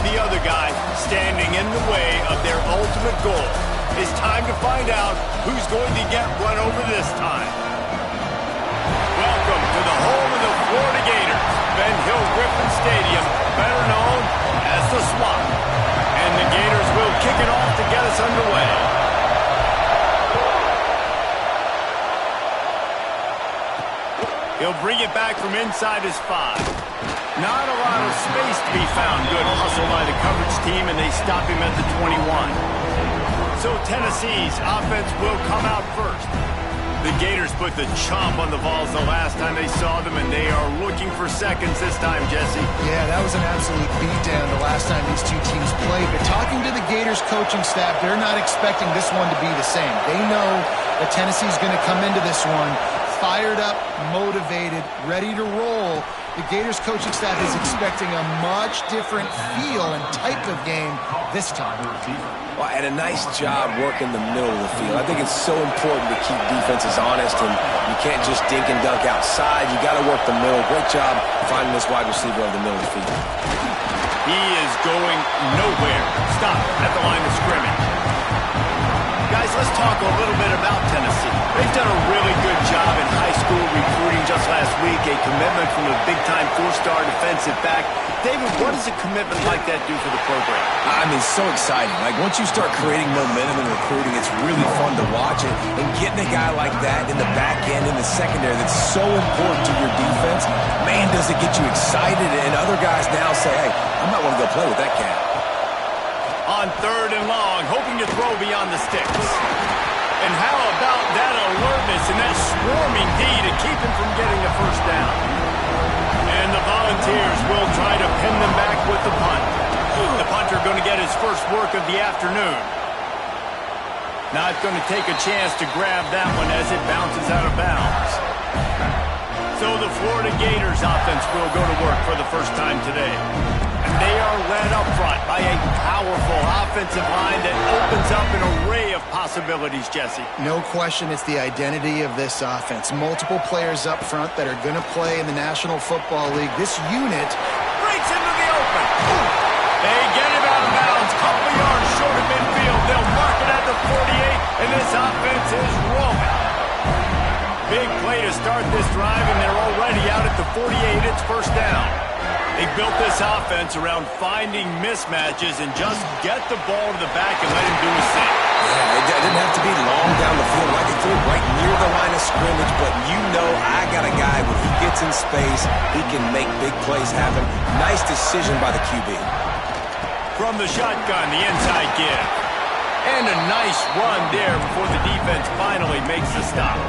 the other guy standing in the way of their ultimate goal. It's time to find out who's going to get run over this time. Welcome to the home of the Florida Gators, Ben Hill Griffin Stadium, better known as the Swamp. And the Gators will kick it off to get us underway. He'll bring it back from inside his 5. Not a lot of space to be found. Good hustle by the coverage team, and they stop him at the 21. So Tennessee's offense will come out first. The Gators put the chomp on the Vols the last time they saw them, and they are looking for seconds this time, Jesse. Yeah, that was an absolute beatdown the last time these two teams played. But talking to the Gators coaching staff, they're not expecting this one to be the same. They know that Tennessee's going to come into this one fired up, motivated, ready to roll. The Gators coaching staff is expecting a much different feel and type of game this time. Well, and a nice job working the middle of the field. I think it's so important to keep defenses honest, and you can't just dink and dunk outside. You got to work the middle. Great job finding this wide receiver over the middle of the field. He is going nowhere. Stop at the line of scrimmage. Guys, let's talk a little bit about Tennessee. They've done a really good job in high school recruiting just last week, a commitment from a big-time 4-star defensive back. David, what does a commitment like that do for the program? I mean, so exciting. Like, once you start creating momentum in recruiting, it's really fun to watch it. And getting a guy like that in the back end, in the secondary, that's so important to your defense, man, does it get you excited. And other guys now say, hey, I might want to go play with that cat. On 3rd and long, hoping to throw beyond the sticks. And how about that alertness and that swarming D to keep him from getting the first down? And the Volunteers will try to pin them back with the punt. The punter going to get his first work of the afternoon. Not going to take a chance to grab that one as it bounces out of bounds. So the Florida Gators offense will go to work for the first time today. And they are led up front by a powerful offensive line that opens up an array of possibilities, Jesse. No question it's the identity of this offense. Multiple players up front that are going to play in the National Football League. This unit breaks into the open. They get him out of bounds. Couple yards short of midfield. They'll mark it at the 48, and this offense is rolling. Big play to start this drive, and they're already out at the 48. It's first down. They built this offense around finding mismatches and just get the ball to the back and let him do his thing. Yeah, it didn't have to be long down the field. I could throw it right near the line of scrimmage, but you know I got a guy, when he gets in space, he can make big plays happen. Nice decision by the QB. From the shotgun, the inside give. And a nice run there before the defense finally makes the stop.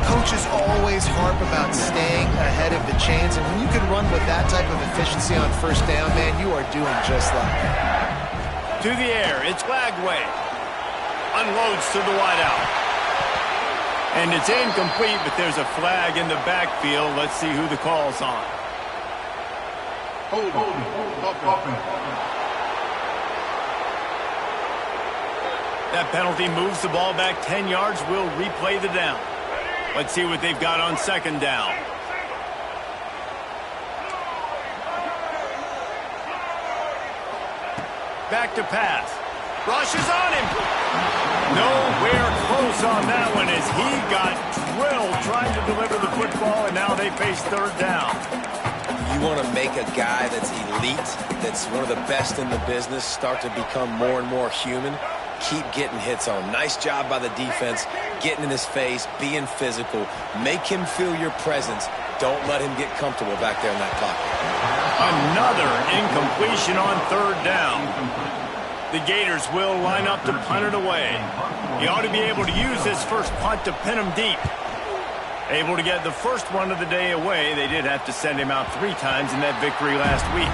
Coaches always harp about staying ahead of the chains, and when you can run with that type of efficiency on first down, man, you are doing just like that. To the air, it's Lagway. Unloads to the wideout. And it's incomplete, but there's a flag in the backfield. Let's see who the call's on. Hold. That penalty moves the ball back 10 yards. We'll replay the down. Let's see what they've got on second down. Back to pass. Rushes on him. Nowhere close on that one as he got drilled trying to deliver the football, and now they face third down. You want to make a guy that's elite, that's one of the best in the business, start to become more and more human. Keep getting hits on him. Nice job by the defense, getting in his face, being physical. Make him feel your presence. Don't let him get comfortable back there in that pocket. Another incompletion on third down. The Gators will line up to punt it away. He ought to be able to use this first punt to pin him deep. Able to get the first one of the day away. They did have to send him out 3 times in that victory last week.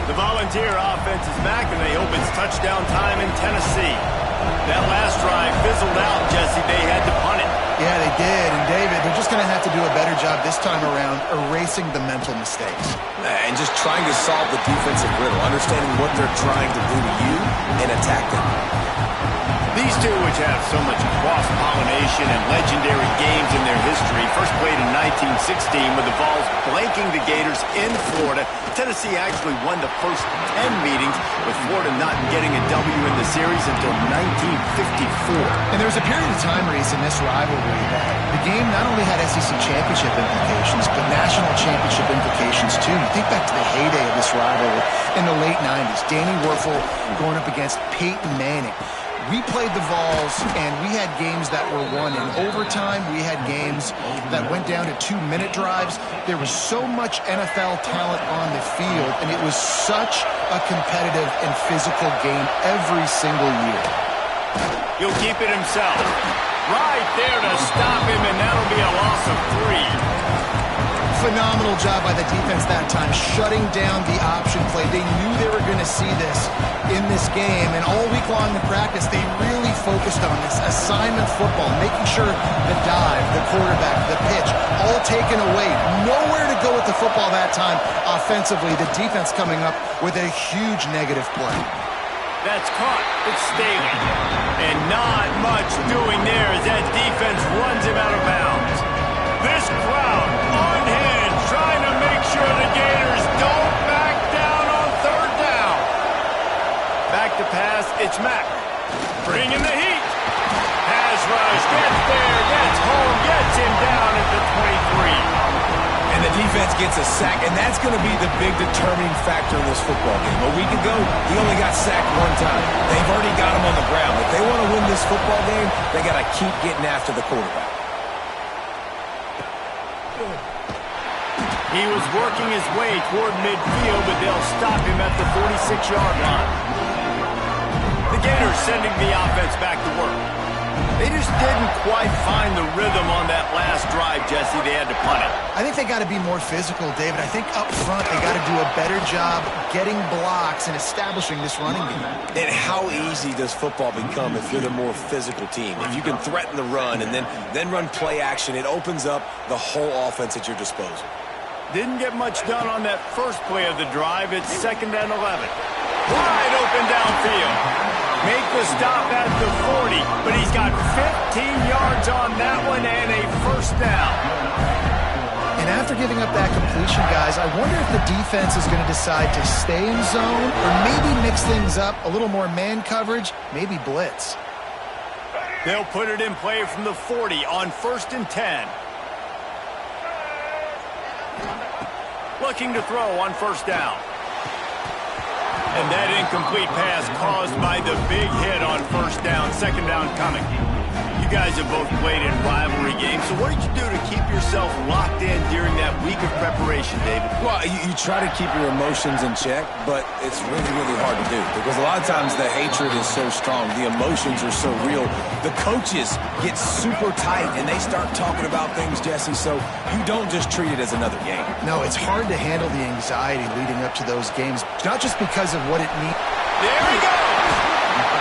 The Volunteer offense is back, and they hope it's touchdown time in Tennessee. That last drive fizzled out, Jesse. They had to punt it. Yeah, they did. And, David, they're just going to have to do a better job this time around erasing the mental mistakes. And just trying to solve the defensive riddle, understanding what they're trying to do to you and attack them. These two, which have so much cross-pollination and legendary games in their history, first played in 1916 with the Vols blanking the Gators in Florida. Tennessee actually won the first 10 meetings, with Florida not getting a W in the series until 1954. And there was a period of time, Reese, in this rivalry that the game not only had SEC championship implications, but national championship implications too. You think back to the heyday of this rivalry in the late 90s. Danny Werfel going up against Peyton Manning. We played the Vols, and we had games that were won in overtime. We had games that went down to 2-minute drives. There was so much NFL talent on the field, and it was such a competitive and physical game every single year. He'll keep it himself. Right there to stop him, and that'll be a loss of 3. Phenomenal job by the defense that time, shutting down the option play. They knew they were going to see this in this game, and all week long in practice, they really focused on this assignment football, making sure the dive, the quarterback, the pitch, all taken away. Nowhere to go with the football that time offensively. The defense coming up with a huge negative play. That's caught. It's Staley. And not much doing there as that defense runs him out of bounds. This crowd on hand trying to make sure the Gators don't back down on third down. Back to pass, it's Mack. Bringing the heat. Pass rush, gets there, gets home, gets him down at the 23. And the defense gets a sack, and that's going to be the big determining factor in this football game. A week ago, he only got sacked one time. They've already got him on the ground. If they want to win this football game, they got to keep getting after the quarterback. He was working his way toward midfield, but they'll stop him at the 46-yard line. The Gators sending the offense back to work. They just didn't quite find the rhythm on that last drive, Jesse. They had to punt it. I think they got to be more physical, David. I think up front they got to do a better job getting blocks and establishing this running game. And how easy does football become if you're the more physical team? If you can threaten the run and then run play action, it opens up the whole offense at your disposal. Didn't get much done on that first play of the drive. It's 2nd and 11. Wide open downfield. Make the stop at the 40, but he's got 15 yards on that one and a first down. And after giving up that completion, guys, I wonder if the defense is going to decide to stay in zone or maybe mix things up, a little more man coverage, maybe blitz. They'll put it in play from the 40 on 1st and 10. Looking to throw on 1st down. And that incomplete pass caused by the big hit on 1st down, 2nd down coming. You guys have both played in rivalry games, so what did you do to keep yourself locked in during that week of preparation, David? Well, you try to keep your emotions in check, but it's really, really hard to do because a lot of times the hatred is so strong, the emotions are so real. The coaches get super tight and they start talking about things, Jesse, so you don't just treat it as another game. No, it's hard to handle the anxiety leading up to those games, not just because of what it means. There he goes!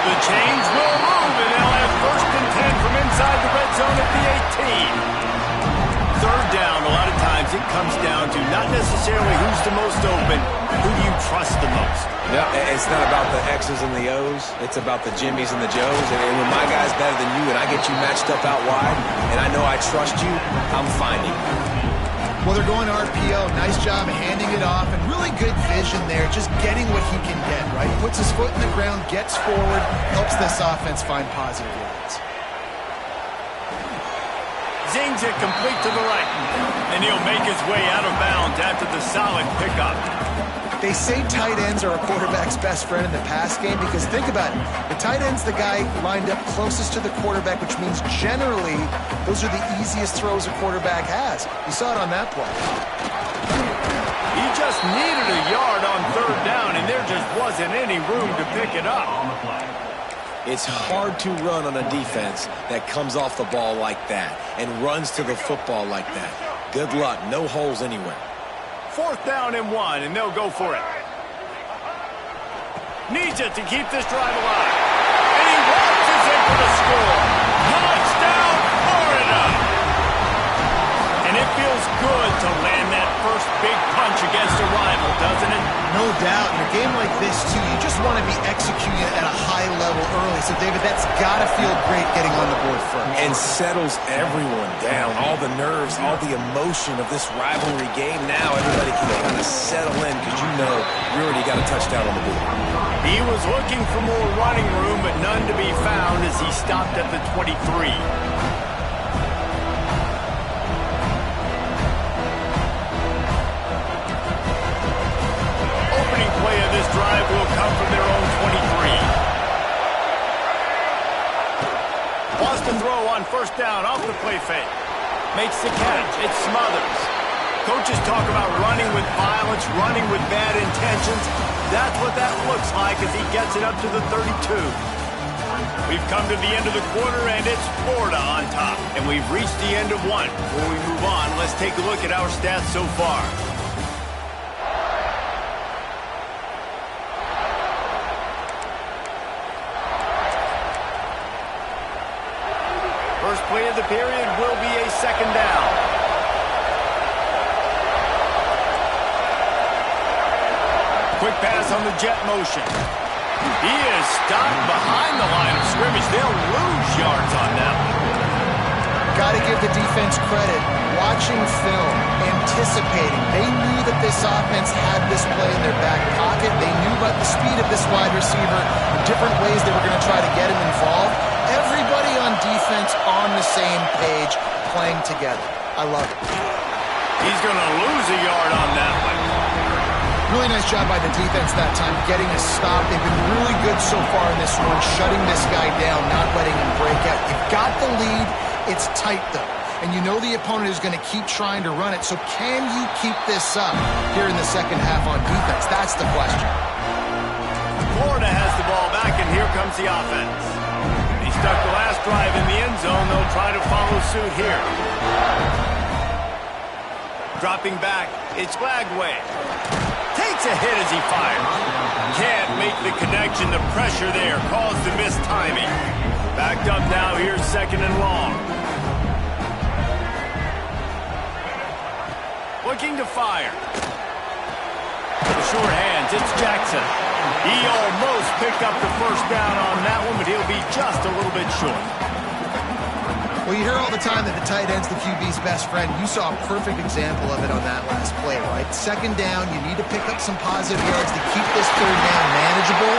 The chains will move, and they'll have 1st and 10 from inside the red zone at the 18. 3rd down, a lot of times it comes down to not necessarily who's the most open, who do you trust the most? Yeah, it's not about the X's and the O's. It's about the Jimmys and the Joes. And when my guy's better than you and I get you matched up out wide, and I know I trust you, I'm finding you. Well, they're going RPO. Nice job handing it off, and really good vision there, just getting what he can get, right? Puts his foot in the ground, gets forward, helps this offense find positive yards. Zings it complete to the right, and he'll make his way out of bounds after the solid pickup. They say tight ends are a quarterback's best friend in the pass game because think about it. The tight end's the guy lined up closest to the quarterback, which means generally those are the easiest throws a quarterback has. You saw it on that play. He just needed a yard on 3rd down, and there just wasn't any room to pick it up. It's hard to run on a defense that comes off the ball like that and runs to the football like that. Good luck. No holes anywhere. 4th down and 1, and they'll go for it. Needs it to keep this drive alive. And he launches in for the score. Touchdown, Florida! And it feels good to land that first big punch against a rival, doesn't it? No doubt. And it game like this, too, you just want to be executing it at a high level early. So, David, that's got to feel great getting on the board first. And settles everyone down. All the nerves, all the emotion of this rivalry game. Now everybody can kind of settle in because you know you already got a touchdown on the board. He was looking for more running room, but none to be found as he stopped at the 23. Play of this drive will come from their own 23. Lost a throw on first down off the play fake. Makes the catch. It smothers. Coaches talk about running with violence, running with bad intentions. That's what that looks like as he gets it up to the 32. We've come to the end of the quarter, and it's Florida on top. And we've reached the end of one. Before we move on, let's take a look at our stats so far. First play of the period will be a second down. Quick pass on the jet motion. He is stopped behind the line of scrimmage. They'll lose yards on that one. Got to give the defense credit. Watching film, anticipating. They knew that this offense had this play in their back pocket. They knew about the speed of this wide receiver, the different ways they were going to try to get him involved. Everybody on defense on the same page, playing together. I love it. He's going to lose a yard on that one. Really nice job by the defense that time, getting a stop. They've been really good so far in this one, shutting this guy down, not letting him break out. You've got the lead. It's tight, though. And you know the opponent is going to keep trying to run it. So can you keep this up here in the second half on defense? That's the question. Florida has the ball back, and here comes the offense. He stuck the last drive in the end zone. They'll try to follow suit here. Dropping back, it's Flagway. Takes a hit as he fires. Can't make the connection. The pressure there caused the missed timing. Backed up now. Here's second and long. Looking to fire. Short hands. It's Jackson. He almost picked up the first down on that one, but he'll be just a little bit short. Well, you hear all the time that the tight end's the QB's best friend. You saw a perfect example of it on that last play, right? Second down, you need to pick up some positive yards to keep this third down manageable.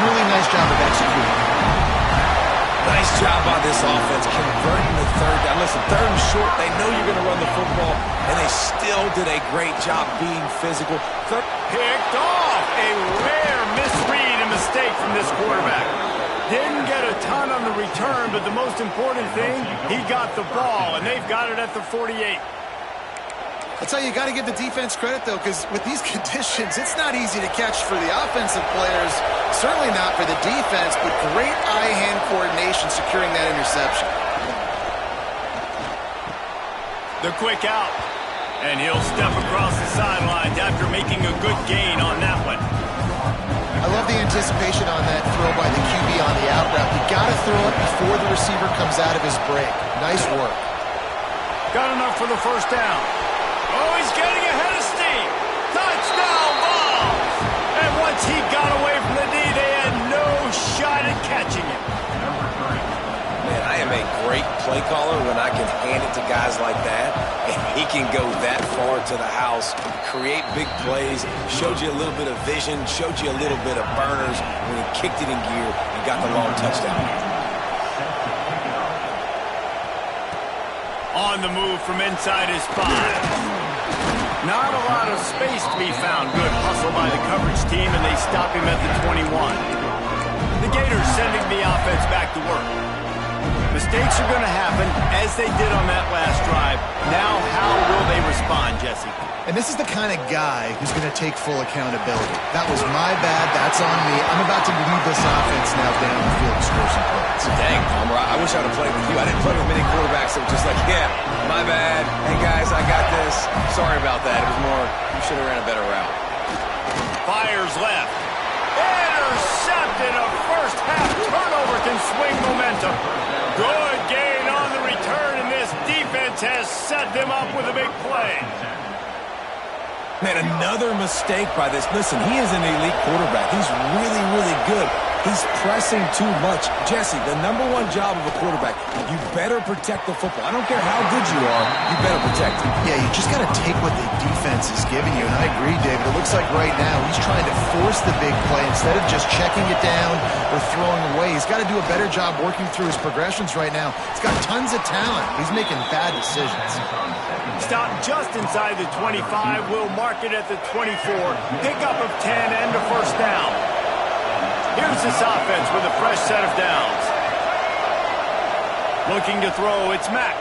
Really nice job of executing. Nice job by this offense converting the third down. Listen, third and short, they know you're going to run the football, and they still did a great job being physical. Picked off. A rare misread and mistake from this quarterback. Didn't get a ton on the return, but the most important thing, he got the ball, and they've got it at the 48. I'll tell you, you got to give the defense credit, though, because with these conditions, it's not easy to catch for the offensive players, certainly not for the defense, but great eye-hand coordination securing that interception. The quick out, and he'll step across the sidelines after making a good gain on that one. I love the anticipation on that throw by the QB on the out route. You got to throw it before the receiver comes out of his break. Nice work. Got enough for the first down. Oh, he's getting ahead of steam. Touchdown ball. And once he got away from the D, they had no shot at catching him. Man, I am a great play caller when I can hand it to guys like that. And he can go that far to the house, create big plays, showed you a little bit of vision, showed you a little bit of burners when he kicked it in gear and got the long touchdown. On the move from inside his 5. Not a lot of space to be found. Good hustle by the coverage team, and they stop him at the 21. The Gators sending the offense back to work. Mistakes are going to happen, as they did on that last drive. Now, how will they respond, Jesse? And this is the kind of guy who's going to take full accountability. That was my bad. That's on me. I'm about to lead this offense now down the field to score some points. Dang, Palmer, I wish I'd have played with you. I didn't play with many quarterbacks that were just like, yeah, my bad. Hey, guys, I got this. Sorry about that. It was more, you should have ran a better route. Fires left. Intercepted. A first half turnover can swing momentum. Good gain on the return, and this defense has set them up with a big play. Man, another mistake by this. Listen, he is an elite quarterback. He's really, really good. He's pressing too much. Jesse, the #1 job of a quarterback, you better protect the football. I don't care how good you are, you better protect it. Yeah, you just got to take what the defense is giving you, and I agree, David. It looks like right now he's trying to force the big play instead of just checking it down or throwing away. He's got to do a better job working through his progressions right now. He's got tons of talent. He's making bad decisions. Stop just inside the 25. We'll mark it at the 24. Pickup of 10 and a first down. Here's this offense with a fresh set of downs. Looking to throw, it's Mack.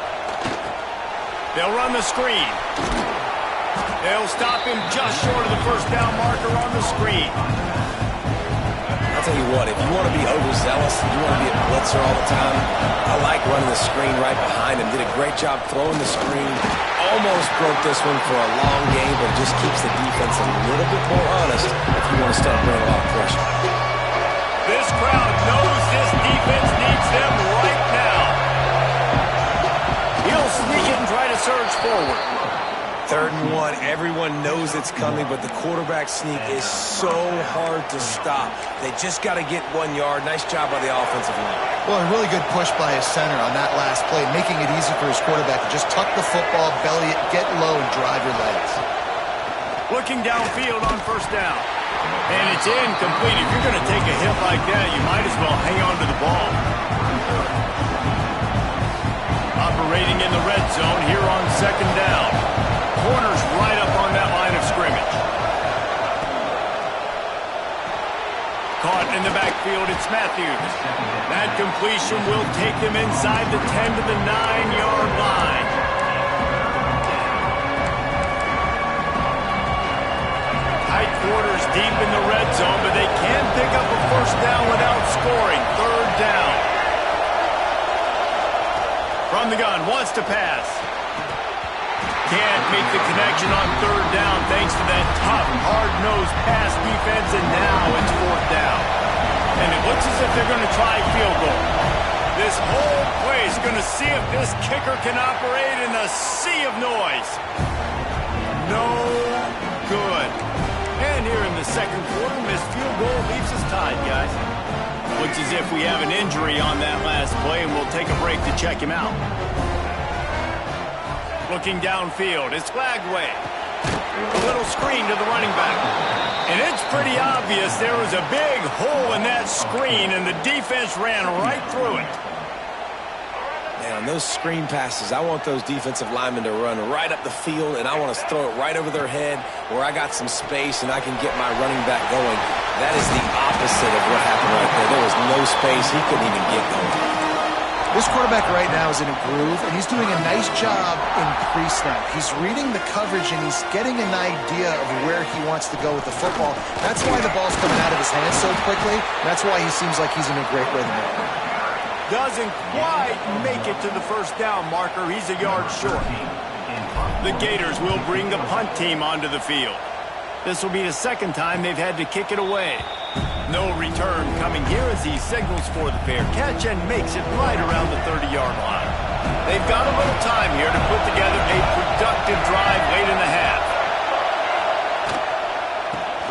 They'll run the screen. They'll stop him just short of the first down marker on the screen. I'll tell you what, if you want to be overzealous, you want to be a blitzer all the time, I like running the screen right behind him. Did a great job throwing the screen. Almost broke this one for a long game, but just keeps the defense a little bit more honest if you want to start bringing a lot of pressure. This crowd knows this defense needs them right now. He'll sneak it and try to surge forward. 3rd and 1, everyone knows it's coming, but the quarterback sneak is so hard to stop. They just got to get 1 yard. Nice job by the offensive line. Well, a really good push by his center on that last play, making it easy for his quarterback to just tuck the football, belly it, get low, and drive your legs. Looking downfield on first down. And it's incomplete. If you're going to take a hit like that, you might as well hang on to the ball. Operating in the red zone here on 2nd down. Corner's right up on that line of scrimmage. Caught in the backfield, it's Matthews. That completion will take them inside the 10 to the 9-yard line. Tight quarters deep in the red zone, but they can pick up a first down without scoring. 3rd down. From the gun, wants to pass. Can't make the connection on 3rd down thanks to that tough, hard-nosed pass defense, and now it's 4th down. And it looks as if they're going to try field goal. This whole play is going to see if this kicker can operate in a sea of noise. No good. And here in the 2nd quarter, missed field goal leaves us tied, guys. Looks as if we have an injury on that last play, and we'll take a break to check him out. Looking downfield, it's Lagway. A little screen to the running back. And it's pretty obvious there was a big hole in that screen, and the defense ran right through it. Man, on those screen passes, I want those defensive linemen to run right up the field, and I want to throw it right over their head where I got some space and I can get my running back going. That is the opposite of what happened right there. There was no space. He couldn't even get going. This quarterback right now is in a groove, and he's doing a nice job in pre-snap. He's reading the coverage, and he's getting an idea of where he wants to go with the football. That's why the ball's coming out of his hands so quickly. That's why he seems like he's in a great rhythm. Doesn't quite make it to the first down marker. He's a yard short. The Gators will bring the punt team onto the field. This will be the 2nd time they've had to kick it away. No return coming here as he signals for the fair catch and makes it right around the 30-yard line. They've got a little time here to put together a productive drive late in the half.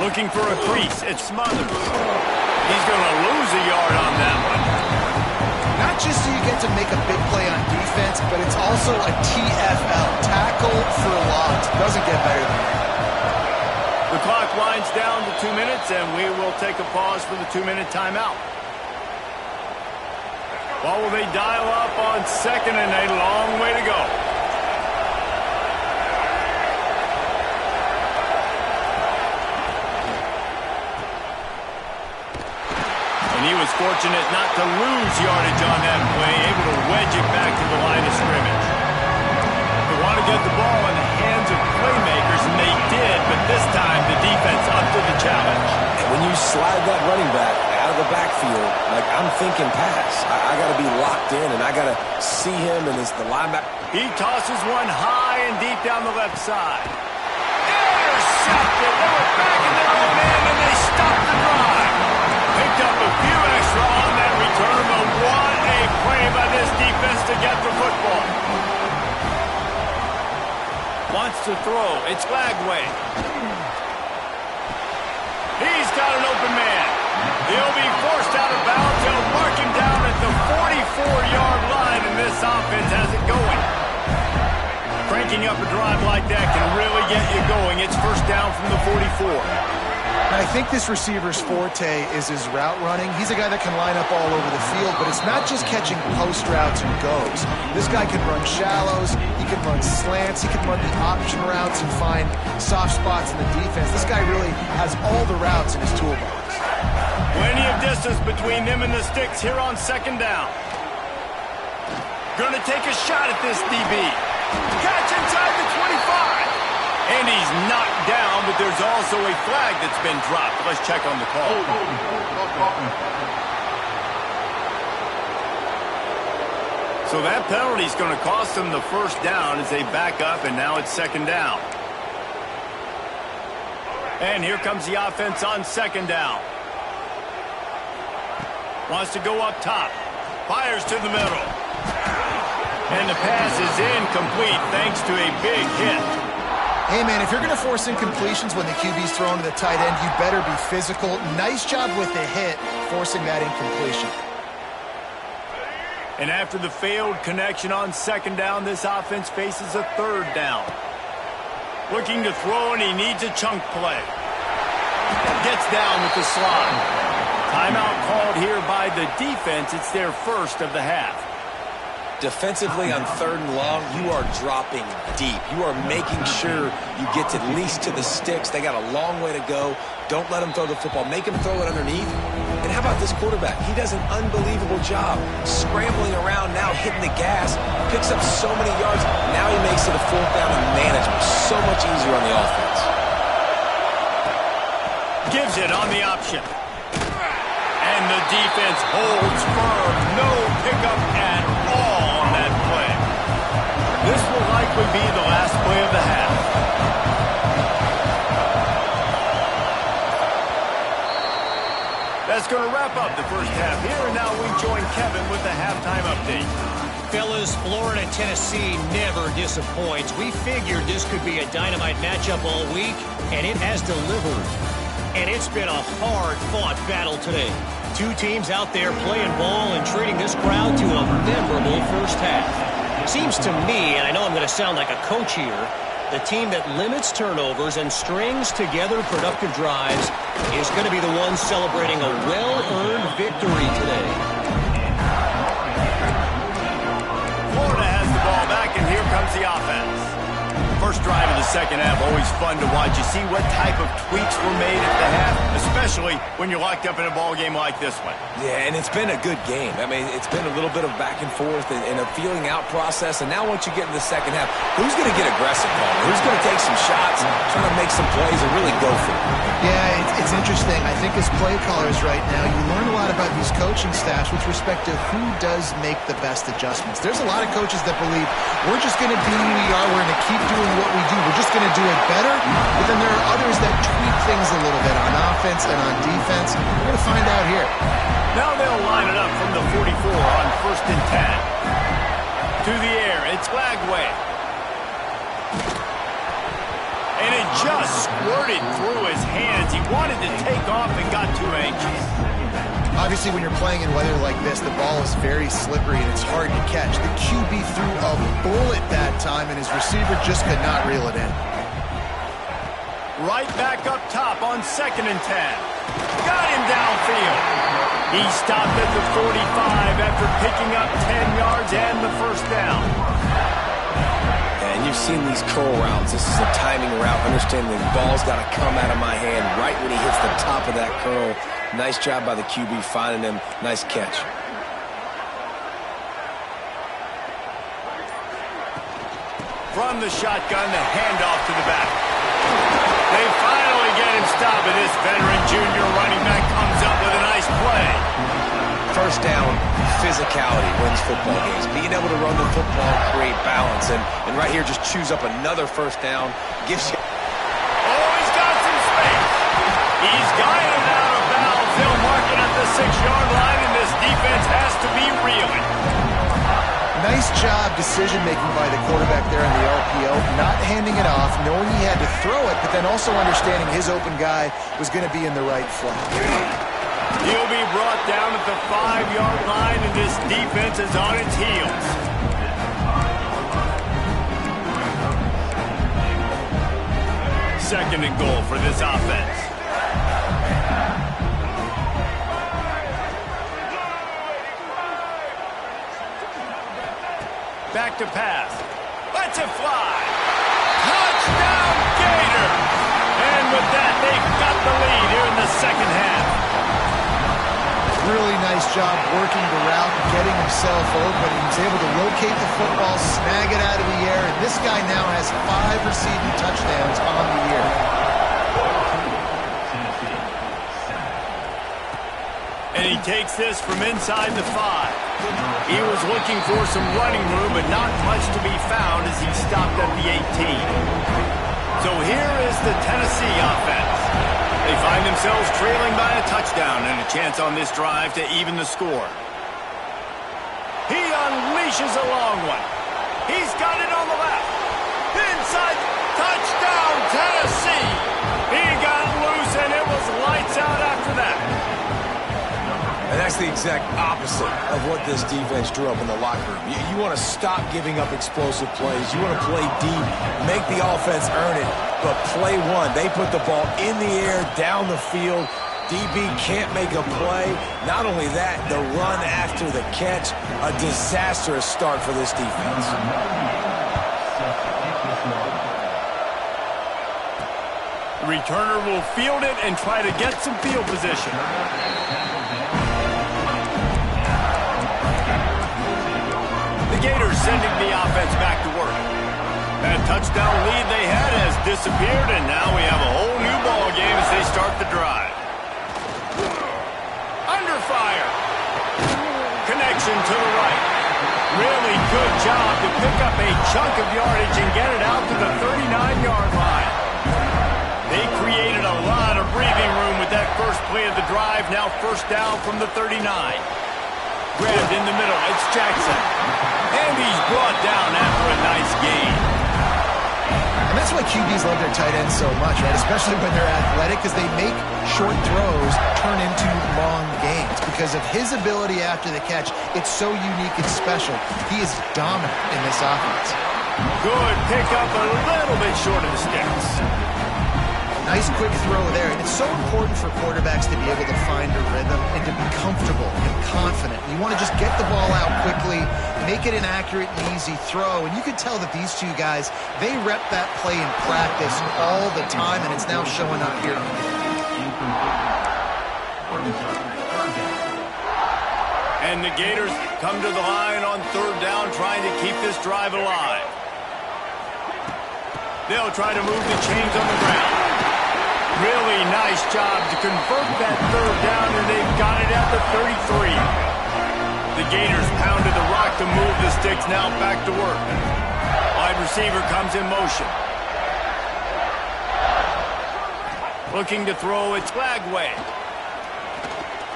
Looking for a crease, it's Smothers. He's going to lose a yard on that one. Not just so you get to make a big play on defense, but it's also a TFL, tackle for loss. Doesn't get better than that. The clock winds down to 2 minutes, and we will take a pause for the 2-minute timeout. What will they dial up on 2nd and a long way to go? And he was fortunate not to lose yardage on that play, able to wedge it back to the line of scrimmage. They want to get the ball in the hands of playmakers, and they did, but this time the defense up to the challenge. And when you slide that running back out of the backfield, like I'm thinking pass, I got to be locked in, and I got to see him, and it's the linebacker. He tosses one high and deep down the left side. Intercepted. They were back in their own end, and they stopped the drive. Picked up a few extra on that return, but what a play by this defense to get the football. Wants to throw. It's Lagway. He's got an open man. He'll be forced out of bounds. They'll mark him down at the 44-yard line, and this offense has it going. Cranking up a drive like that can really get you going. It's first down from the 44. I think this receiver's forte is his route running. He's a guy that can line up all over the field, but it's not just catching post routes and goes. This guy can run shallows, he can run slants, he can run the option routes and find soft spots in the defense. This guy really has all the routes in his toolbox. Plenty of distance between him and the sticks here on second down. Gonna take a shot at this DB. Catch inside the 25. And he's knocked down, but there's also a flag that's been dropped. Let's check on the call. So that penalty is going to cost them the first down as they back up, and now it's second down. And here comes the offense on second down. Wants to go up top. Fires to the middle. And the pass is incomplete thanks to a big hit. Hey, man, if you're going to force incompletions when the QB's thrown to the tight end, you better be physical. Nice job with the hit, forcing that incompletion. And after the failed connection on second down, this offense faces a third down. Looking to throw, and he needs a chunk play. Gets down with the slide. Timeout called here by the defense. It's their first of the half. Defensively on third and long, you are dropping deep. You are making sure you get at least to the sticks. They got a long way to go. Don't let them throw the football. Make them throw it underneath. And how about this quarterback? He does an unbelievable job scrambling around, now hitting the gas, picks up so many yards. Now he makes it a fourth down and management. So much easier on the offense. Gives it on the option. And the defense holds firm. No pickup at all on that play. This will likely be the last play of the half. That's going to wrap up the first half here, and now we join Kevin with the halftime update. Fellas, Florida, Tennessee never disappoints. We figured this could be a dynamite matchup all week, and it has delivered. And it's been a hard-fought battle today. Two teams out there playing ball and treating this crowd to a memorable first half. Seems to me, and I know I'm going to sound like a coach here, the team that limits turnovers and strings together productive drives is going to be the one celebrating a well-earned victory today. Florida has the ball back, and here comes the offense. First drive of the second half, always fun to watch. You see what type of tweaks were made at the half, especially when you're locked up in a ball game like this one. Yeah, and it's been a good game. I mean, it's been a little bit of back and forth and a feeling out process. And now once you get in the second half, who's going to get aggressive, Paul? Who's going to take some shots, try to make some plays, and really go for it? Yeah, it's interesting. I think as play callers right now, you learn a lot about these coaching staffs with respect to who does make the best adjustments. There's a lot of coaches that believe we're just going to be who we are. We're going to keep doing what we do. We're just going to do it better. But then there are others that tweak things a little bit on offense and on defense. We're going to find out here. Now they'll line it up from the 44 on first and 10. To the air, it's Lagway. And it just squirted through his hands. He wanted to take off and got too anxious. Obviously, when you're playing in weather like this, the ball is very slippery and it's hard to catch. The QB threw a bullet that time, and his receiver just could not reel it in. Right back up top on second and 10. Got him downfield. He stopped at the 45 after picking up 10 yards and the first down. And you've seen these curl routes. This is a timing route. Understanding the ball's got to come out of my hand right when he hits the top of that curl. Nice job by the QB finding him. Nice catch. From the shotgun, the handoff to the back. They finally get him stopped, and this veteran junior running back comes up with a nice play. First down, physicality wins football games. Being able to run the football, create balance, and right here just choose up another first down. Gives you... Oh, he's got some space. He's got him out of bounds. They'll mark it at the 6-yard line, and this defense has to be reeling. Nice job decision-making by the quarterback there in the RPO, not handing it off, knowing he had to throw it, but then also understanding his open guy was going to be in the right flat. He'll be brought down at the 5-yard line, and this defense is on its heels. Second and goal for this offense. Back to pass. Lets it fly. Touchdown, Gator! And with that, they've got the lead here in the second half. Really nice job working the route and getting himself open. He was able to locate the football, snag it out of the air, and this guy now has 5 receiving touchdowns on the year. And he takes this from inside the 5. He was looking for some running room, but not much to be found as he stopped at the 18. So here is the Tennessee offense. They find themselves trailing by a touchdown and a chance on this drive to even the score. He unleashes a long one. He's got it on the left. Inside, touchdown, Tennessee. He got loose, and it was lights out after that. And that's the exact opposite of what this defense drew up in the locker room. You want to stop giving up explosive plays. You want to play deep, make the offense earn it. But play one, they put the ball in the air, down the field. DB can't make a play. Not only that, the run after the catch, a disastrous start for this defense. The returner will field it and try to get some field position. Gators sending the offense back to work. That touchdown lead they had has disappeared, and now we have a whole new ball game as they start the drive. Under fire. Connection to the right. Really good job to pick up a chunk of yardage and get it out to the 39-yard line. They created a lot of breathing room with that first play of the drive. Now first down from the 39. Grabbed in the middle. It's Jackson. And he's brought down after a nice gain. And that's why QBs love their tight ends so much, right? Especially when they're athletic, because they make short throws turn into long gains. Because of his ability after the catch, it's so unique and special. He is dominant in this offense. Good pickup, a little bit short of the sticks. Nice quick throw there. And it's so important for quarterbacks to be able to find a rhythm and to be comfortable and confident. You want to just get the ball out quickly, make it an accurate and easy throw. And you can tell that these two guys, they rep that play in practice all the time, and it's now showing up here. And the Gators come to the line on third down, trying to keep this drive alive. They'll try to move the chains on the ground. Really nice job to convert that third down, and they've got it at the 33. The Gators pounded the rock to move the sticks, now back to work. Wide receiver comes in motion. Looking to throw, it's Flagway.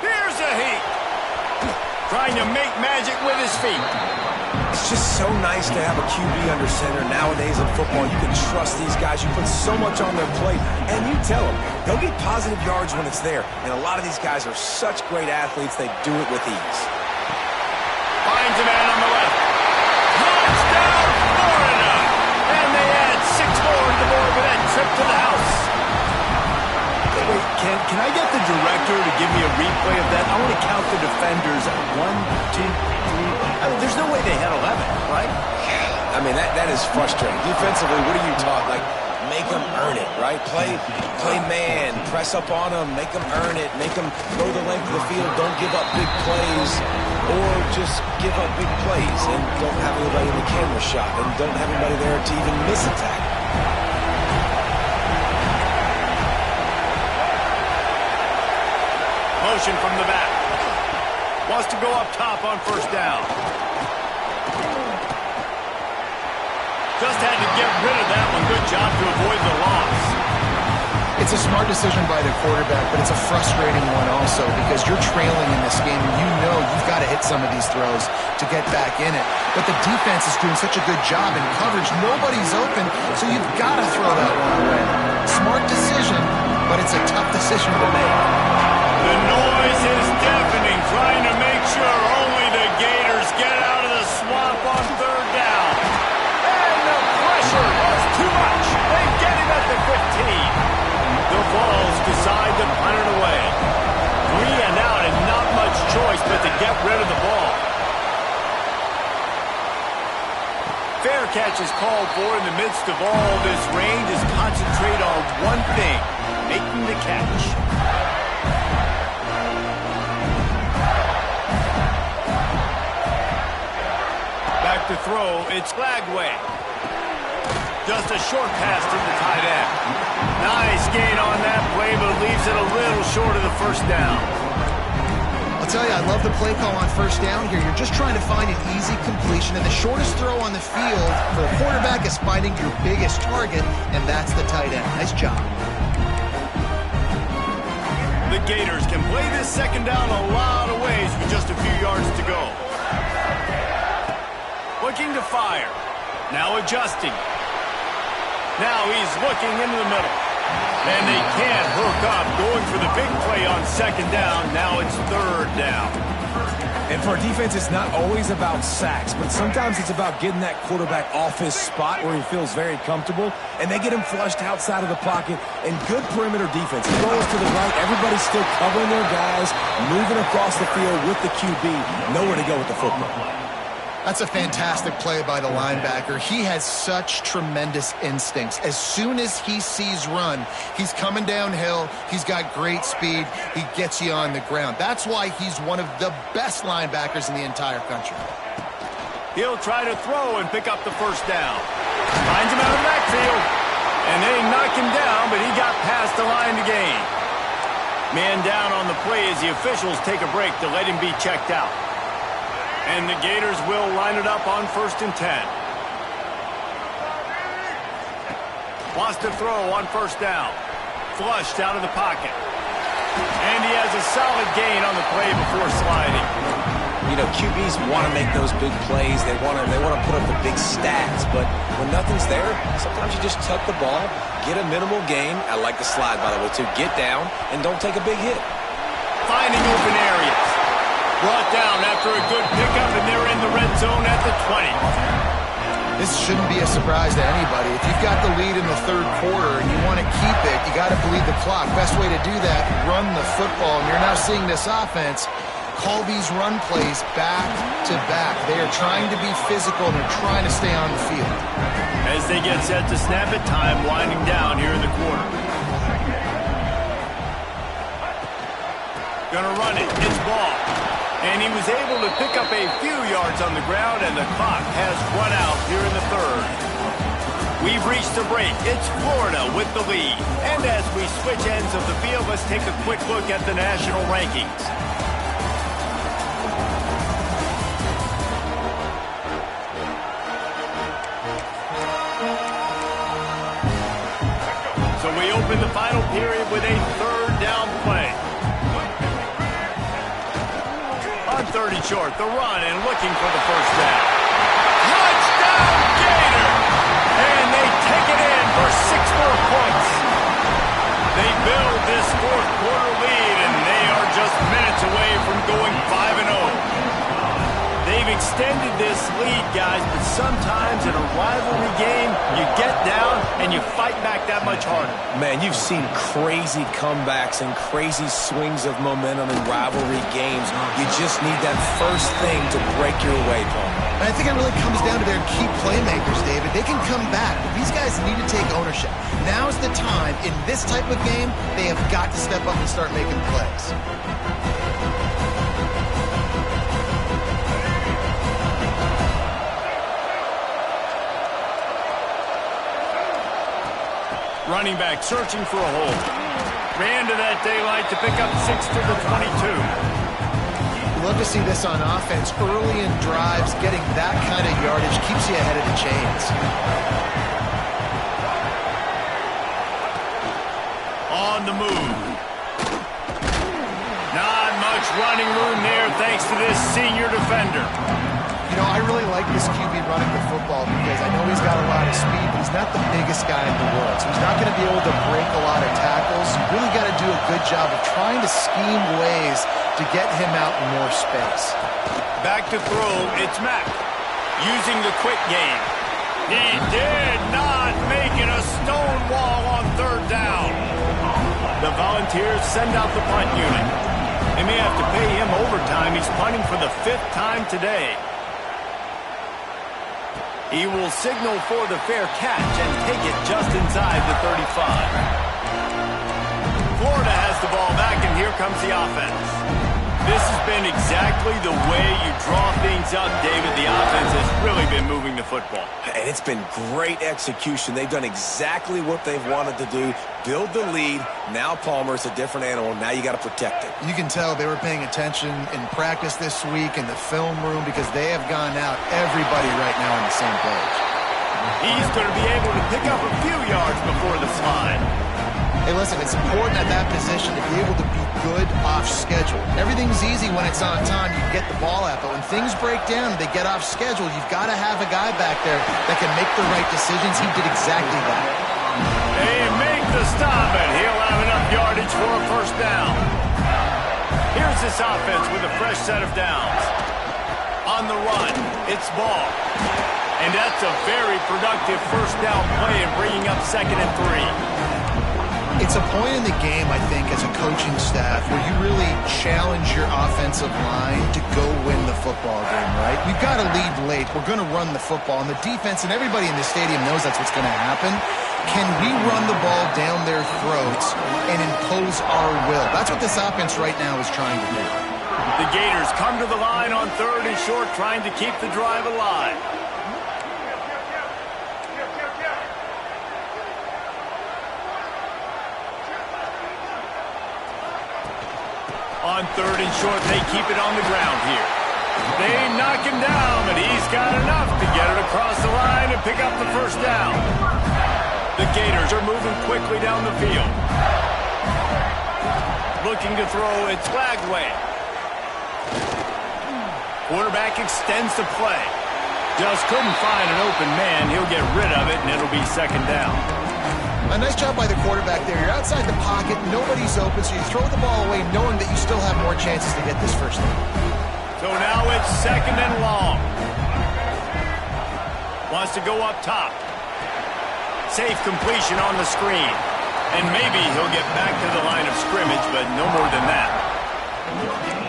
Here's a heat. Trying to make magic with his feet. It's just so nice to have a QB under center. Nowadays in football, you can trust these guys. You put so much on their plate, and you tell them they'll get positive yards when it's there. And a lot of these guys are such great athletes, they do it with ease. Finds a man on the left. Touchdown, Florida! And they add 6 more to the board with that trip to the house. Wait, can I get the director to give me a replay of that? I want to count the defenders. 1, 2, 3. I mean, there's no way they had 11, right? I mean, that is frustrating. Defensively, what are you taught? Like, make them earn it, right? Play man, press up on them, make them earn it, make them go the length of the field, don't give up big plays, or just give up big plays and don't have anybody in the camera shot and don't have anybody there to even miss a tackle. Motion from the back. Wants to go up top on first down. Just had to get rid of that one. Good job to avoid the loss. It's a smart decision by the quarterback, but it's a frustrating one also because you're trailing in this game and you know you've got to hit some of these throws to get back in it. But the defense is doing such a good job in coverage. Nobody's open, so you've got to throw that one away. Smart decision, but it's a tough decision to make. The noise is deafening, trying to make sure only the Gators get out of the swamp on third down. And the pressure was too much. They get him at the 15. The Vols decide to punt it away. 3 and out and not much choice but to get rid of the ball. Fair catch is called for in the midst of all this rain. Just concentrate on one thing, making the catch. Back to throw, it's Flagway. Just a short pass to the tight end. Nice gain on that play, but leaves it a little short of the first down. I'll tell you, I love the play call on first down here. You're just trying to find an easy completion, and the shortest throw on the field for a quarterback is finding your biggest target, and that's the tight end. Nice job. The Gators can play this second down a lot of ways with just a few yards to go. Looking to fire. Now adjusting. Now he's looking into the middle. And they can't hook up. Going for the big play on second down. Now it's third down. And for a defense, it's not always about sacks, but sometimes it's about getting that quarterback off his spot where he feels very comfortable, and they get him flushed outside of the pocket. And good perimeter defense. He goes to the right. Everybody's still covering their guys, moving across the field with the QB. Nowhere to go with the football. That's a fantastic play by the linebacker. He has such tremendous instincts. As soon as he sees run, he's coming downhill. He's got great speed. He gets you on the ground. That's why he's one of the best linebackers in the entire country. He'll try to throw and pick up the first down. Finds him out of the backfield. And they knock him down, but he got past the line to gain. Man down on the play as the officials take a break to let him be checked out. And the Gators will line it up on 1st and 10. Wants to throw on first down. Flushed out of the pocket. And he has a solid gain on the play before sliding. You know, QBs want to make those big plays. They want to put up the big stats. But when nothing's there, sometimes you just tuck the ball, get a minimal gain. I like the slide, by the way, too. Get down and don't take a big hit. Finding open areas. Brought down after a good pickup, and they're in the red zone at the 20. This shouldn't be a surprise to anybody. If you've got the lead in the third quarter and you want to keep it, you got to bleed the clock. Best way to do that, run the football. And you're now seeing this offense call these run plays back to back. They are trying to be physical, and they're trying to stay on the field. As they get set to snap it, time winding down here in the quarter. Gonna run it. It's ball. And he was able to pick up a few yards on the ground, and the clock has run out here in the third. We've reached a break. It's Florida with the lead. And as we switch ends of the field, let's take a quick look at the national rankings. So we open the final period with a third down play. On 30 short, the run and looking for the first down. Touchdown, Gator! And they take it in for 6 more points. They build this fourth quarter lead, and they are just minutes away from going 5-0. They've extended this lead, guys, but sometimes in a rivalry game, you get down and you fight back that much harder. Man, you've seen crazy comebacks and crazy swings of momentum in rivalry games. You just need that first thing to break your way, Paul. And I think it really comes down to their key playmakers, David. They can come back, but these guys need to take ownership. Now's the time. In this type of game, they have got to step up and start making plays. Running back searching for a hole. Ran to that daylight to pick up 6 to the 22. Love to see this on offense. Early in drives, getting that kind of yardage keeps you ahead of the chains. On the move. Not much running room there thanks to this senior defender. You know, I really like this QB running the football because I know he's got a lot of speed, but he's not the biggest guy in the world. So he's not going to be able to break a lot of tackles. You really got to do a good job of trying to scheme ways to get him out in more space. Back to throw, it's Mack. Using the quick game. He did not make it a stone wall on third down. The Volunteers send out the punt unit. They may have to pay him overtime. He's punting for the 5th time today. He will signal for the fair catch and take it just inside the 35. Florida has the ball back, and here comes the offense. This has been exactly the way you draw things up, David. The offense has really been moving the football. And it's been great execution. They've done exactly what they've wanted to do. Build the lead. Now Palmer's a different animal. Now you got to protect it. You can tell they were paying attention in practice this week in the film room because they have gone out everybody right now on the same page. He's going to be able to pick up a few yards before the slide. Hey, listen, it's important at that position to be able to be good off schedule. Everything's easy when it's on time. You get the ball out, but when things break down and they get off schedule, you've got to have a guy back there that can make the right decisions. He did exactly that. They make the stop, and he'll have enough yardage for a first down. Here's this offense with a fresh set of downs. On the run, it's Ball. And that's a very productive first down play in bringing up 2nd and 3. It's a point in the game, I think, as a coaching staff where you really challenge your offensive line to go win the football game, right? We've got to lead late. We're going to run the football, and the defense and everybody in the stadium knows that's what's going to happen. Can we run the ball down their throats and impose our will? That's what this offense right now is trying to do. The Gators come to the line on 3rd and short, trying to keep the drive alive. On 3rd and short, they keep it on the ground here. They knock him down, but he's got enough to get it across the line and pick up the first down. The Gators are moving quickly down the field. Looking to throw, it's Lagway. Quarterback extends the play. Just couldn't find an open man. He'll get rid of it, and it'll be 2nd down. A nice job by the quarterback there. You're outside the pocket, nobody's open, so you throw the ball away knowing that you still have more chances to get this first down. So now it's 2nd and long. Wants to go up top. Safe completion on the screen. And maybe he'll get back to the line of scrimmage, but no more than that.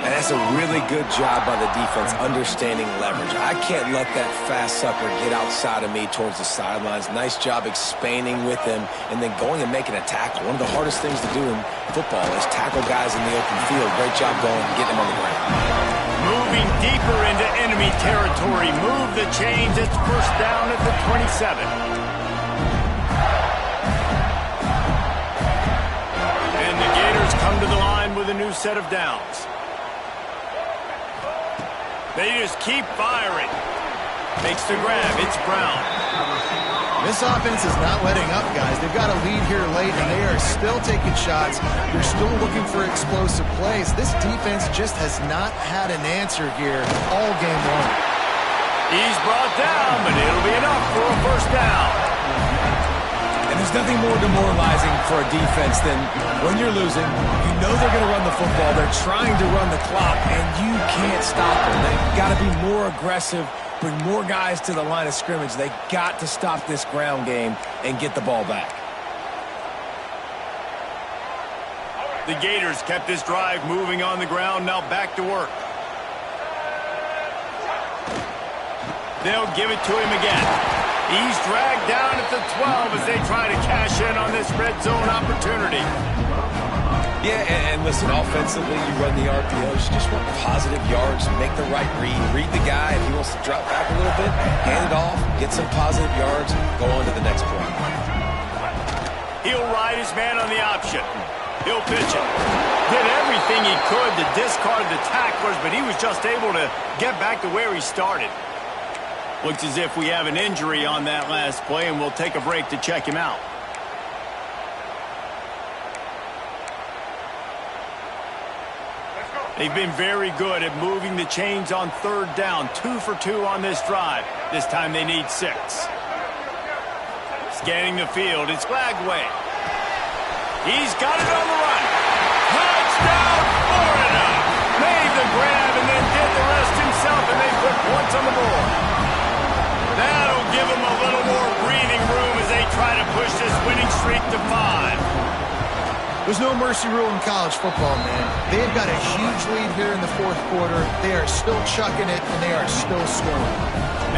And that's a really good job by the defense, understanding leverage. I can't let that fast sucker get outside of me towards the sidelines. Nice job expanding with him and then going and making a tackle. One of the hardest things to do in football is tackle guys in the open field. Great job going and getting them on the ground. Moving deeper into enemy territory. Move the chains. It's first down at the 27. And the Gators come to the line with a new set of downs. They just keep firing. Makes the grab. It's Brown. This offense is not letting up, guys. They've got a lead here late, and they are still taking shots. They're still looking for explosive plays. This defense just has not had an answer here all game long. He's brought down, but it'll be enough for a first down. And there's nothing more demoralizing for a defense than when you're losing, you know they're going to run the football, they're trying to run the clock, and you can't stop them. They've got to be more aggressive, bring more guys to the line of scrimmage. They got to stop this ground game and get the ball back. The Gators kept this drive moving on the ground, now back to work. They'll give it to him again. He's dragged down at the 12 as they try to cash in on this red zone opportunity. Yeah, and listen, offensively, you run the RPOs. You just want positive yards, make the right read. Read the guy. If he wants to drop back a little bit, hand it off, get some positive yards, go on to the next play. He'll ride his man on the option. He'll pitch it. Did everything he could to discard the tacklers, but he was just able to get back to where he started. Looks as if we have an injury on that last play, and we'll take a break to check him out. They've been very good at moving the chains on third down. 2 for 2 on this drive. This time they need 6. Scanning the field, it's Flagway. He's got it on the run. Touchdown, Florida! Made the grab and then did the rest himself, and they put points on the board. That'll give them a little more breathing room as they try to push this winning streak to 5. There's no mercy rule in college football, man. They've got a huge lead here in the fourth quarter. They are still chucking it, and they are still scoring.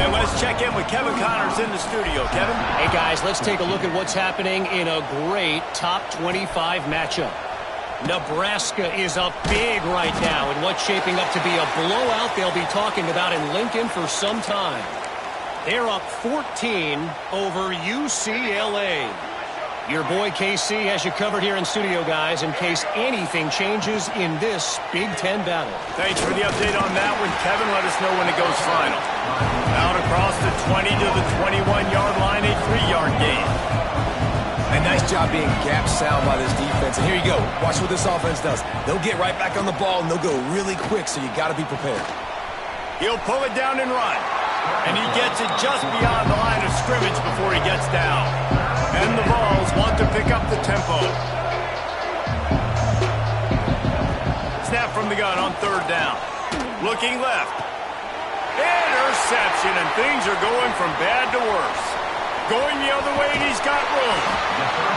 And let's check in with Kevin Connors in the studio. Kevin? Hey, guys, let's take a look at what's happening in a great top 25 matchup. Nebraska is up big right now in what's shaping up to be a blowout they'll be talking about in Lincoln for some time. They're up 14 over UCLA. Your boy KC has you covered here in studio, guys, in case anything changes in this Big Ten battle. Thanks for the update on that one, Kevin. Let us know when it goes final. Out across the 20 to the 21-yard line, a 3-yard gain. A nice job being gap sound by this defense. And here you go. Watch what this offense does. They'll get right back on the ball, and they'll go really quick, so you got to be prepared. He'll pull it down and run. And he gets it just beyond the line of scrimmage before he gets down. And the Vols want to pick up the tempo. Snap from the gun on third down. Looking left. Interception, and things are going from bad to worse. Going the other way, and he's got room.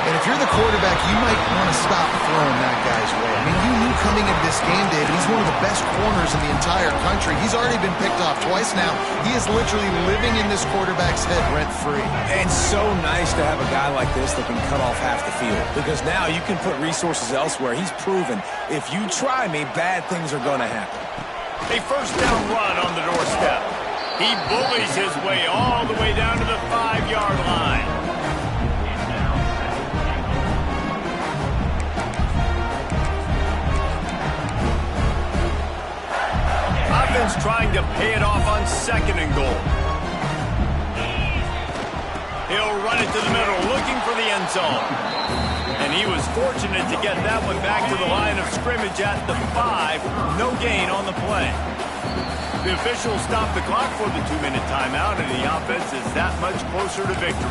And if you're the quarterback, you might want to stop throwing that guy's way. I mean, you knew coming into this game, David, he's one of the best corners in the entire country. He's already been picked off twice now. He is literally living in this quarterback's head rent-free. And so nice to have a guy like this that can cut off half the field. Because now you can put resources elsewhere. He's proven, if you try me, bad things are going to happen. A first down run on the doorstep. He bullies his way all the way down to the 5-yard line. Offense trying to pay it off on 2nd and goal. He'll run it to the middle, looking for the end zone. And he was fortunate to get that one back to the line of scrimmage at the 5. No gain on the play. The officials stopped the clock for the 2-minute timeout, and the offense is that much closer to victory.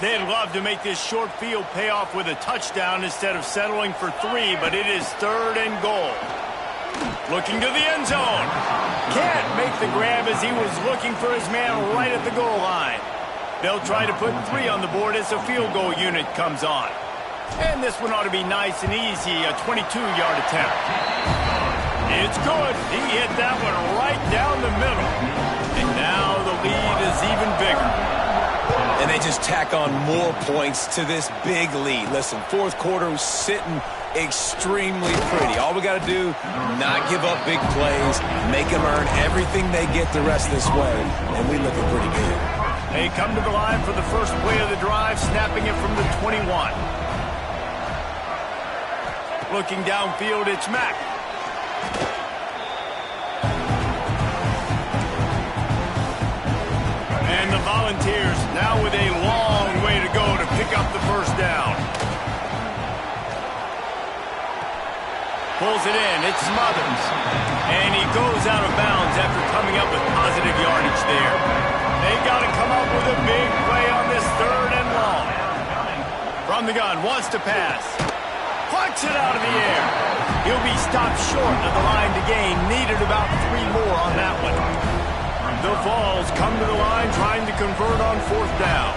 They'd love to make this short field pay off with a touchdown instead of settling for 3, but it is 3rd and goal. Looking to the end zone. Can't make the grab as he was looking for his man right at the goal line. They'll try to put 3 on the board as the field goal unit comes on. And this one ought to be nice and easy, a 22-yard attempt. It's good. He hit that one right down the middle. And now the lead is even bigger. And they just tack on more points to this big lead. Listen, fourth quarter was sitting extremely pretty. All we got to do, not give up big plays, make them earn everything they get the rest this way, and we looking pretty good. They come to the line for the first play of the drive, snapping it from the 21. Looking downfield, it's Mack. And the Volunteers now with a long way to go to pick up the first down. Pulls it in, it's Smothers. And he goes out of bounds after coming up with positive yardage there. They got to come up with a big play on this 3rd and long. From the gun, wants to pass. Plucks it out of the air. He'll be stopped short of the line to gain. Needed about 3 more on that one. The Vols come to the line trying to convert on 4th down.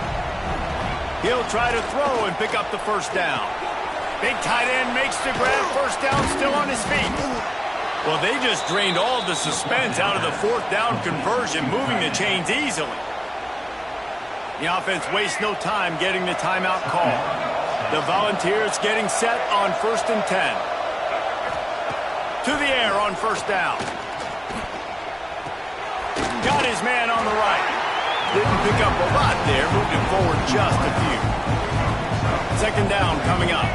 He'll try to throw and pick up the first down. Big tight end makes the grab. First down, still on his feet. Well, they just drained all the suspense out of the 4th down conversion, moving the chains easily. The offense wastes no time getting the timeout call. The Volunteers getting set on 1st and 10. To the air on 1st down. Got his man on the right. Didn't pick up a lot there, moved him forward just a few. 2nd down coming up.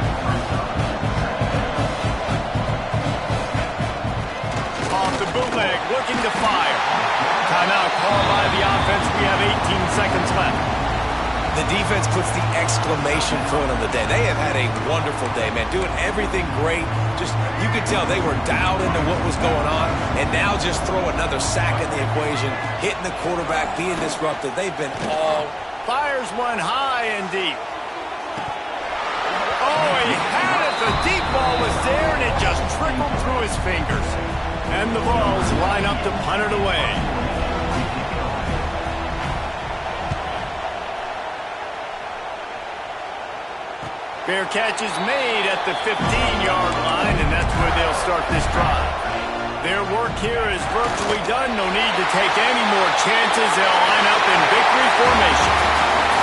Off the bootleg, looking to fire. Timeout called by the offense. We have 18 seconds left. The defense puts the exclamation point on the day. They have had a wonderful day, man. Doing everything great. Just, you could tell they were dialed into what was going on. And now just throw another sack in the equation. Hitting the quarterback, being disruptive. They've been all... Fires one high and deep. Oh, he had it. The deep ball was there, and it just trickled through his fingers. And the Vols line up to punt it away. Fair catch is made at the 15-yard line, and that's where they'll start this drive. Their work here is virtually done. No need to take any more chances. They'll line up in victory formation.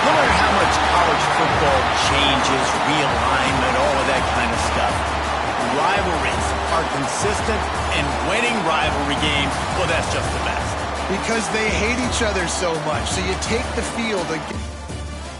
No matter how much college football changes, realignment, all of that kind of stuff, rivalries are consistent, and winning rivalry games, well, that's just the best. Because they hate each other so much. So you take the field again.